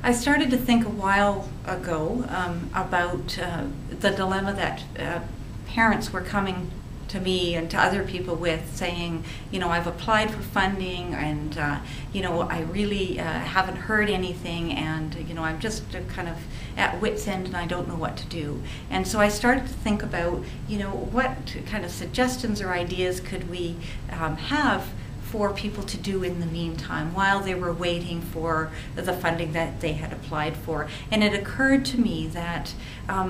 I started to think a while ago about the dilemma that parents were coming to me and to other people with, saying, I've applied for funding and, I really haven't heard anything, and, I'm just kind of at wit's end and I don't know what to do. And so I started to think about, what kind of suggestions or ideas could we have for people to do in the meantime while they were waiting for the funding that they had applied for. And it occurred to me that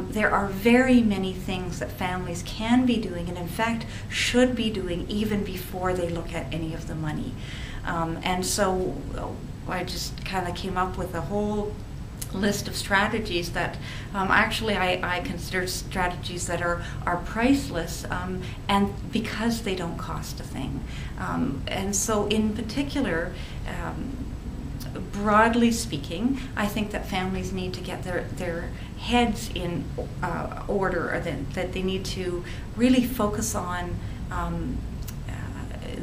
there are very many things that families can be doing, and in fact should be doing, even before they look at any of the money. And so I just kind of came up with a whole list of strategies that actually I consider strategies that are priceless, and because they don't cost a thing. And so in particular, broadly speaking, I think that families need to get their heads in order, or that they need to really focus on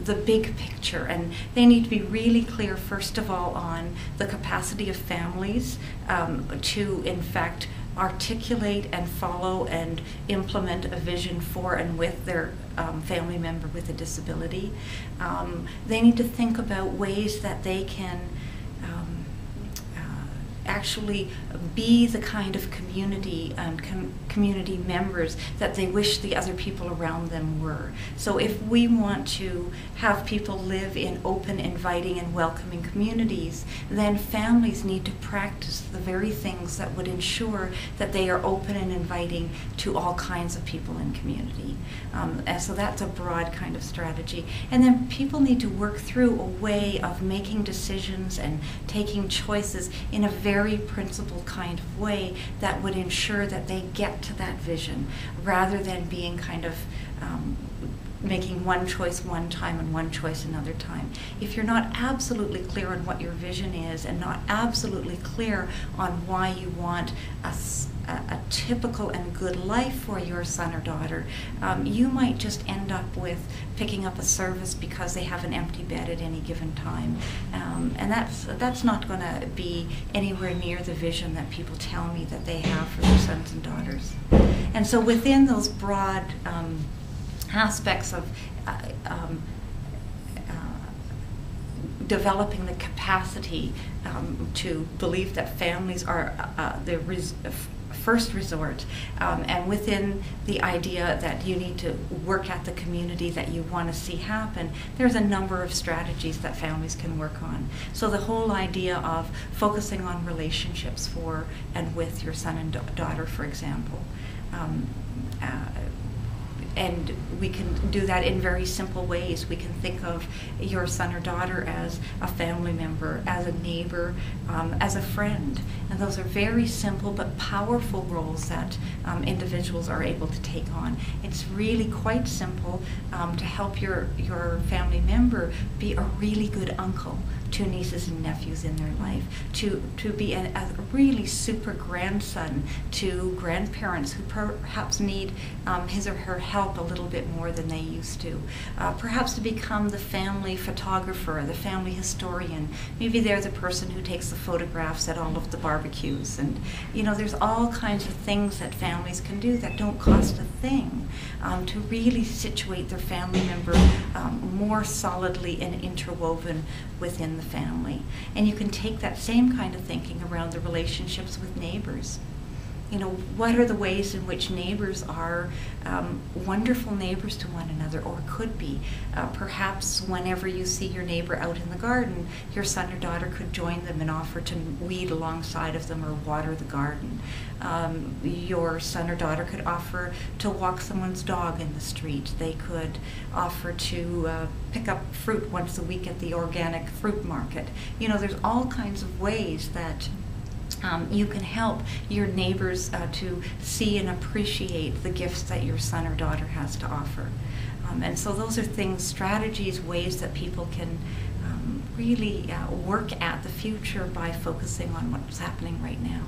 the big picture, and they need to be really clear, first of all, on the capacity of families to in fact articulate and follow and implement a vision for and with their family member with a disability. They need to think about ways that they can actually be the kind of community and community members that they wish the other people around them were. So if we want to have people live in open, inviting, and welcoming communities, then families need to practice the very things that would ensure that they are open and inviting to all kinds of people in community. And so that's a broad kind of strategy. And then people need to work through a way of making decisions and taking choices in a very principled kind of way that would ensure that they get to that vision, rather than being kind of making one choice one time and one choice another time. If you're not absolutely clear on what your vision is, and not absolutely clear on why you want a typical and good life for your son or daughter, you might just end up with picking up a service because they have an empty bed at any given time. And that's not going to be anywhere near the vision that people tell me that they have for their sons and daughters. And so within those broad aspects of developing the capacity to believe that families are the first resort, and within the idea that you need to work at the community that you want to see happen, there's a number of strategies that families can work on. So the whole idea of focusing on relationships for and with your son and daughter, for example. And we can do that in very simple ways. We can think of your son or daughter as a family member, as a neighbor, as a friend. And those are very simple but powerful roles that individuals are able to take on. It's really quite simple to help your family member be a really good uncle to nieces and nephews in their life, to be a really super grandson to grandparents who perhaps need his or her help a little bit more than they used to. Perhaps to become the family photographer, the family historian. Maybe they're the person who takes the photographs at all of the barbecues. And there's all kinds of things that families can do that don't cost a thing to really situate their family member more solidly and interwoven within the family. And you can take that same kind of thinking around the relationships with neighbors. What are the ways in which neighbors are wonderful neighbors to one another, or could be? Perhaps whenever you see your neighbor out in the garden, your son or daughter could join them and offer to weed alongside of them or water the garden. Your son or daughter could offer to walk someone's dog in the street. They could offer to pick up fruit once a week at the organic fruit market. There's all kinds of ways that you can help your neighbors to see and appreciate the gifts that your son or daughter has to offer. And so those are things, strategies, ways that people can really work at the future by focusing on what's happening right now.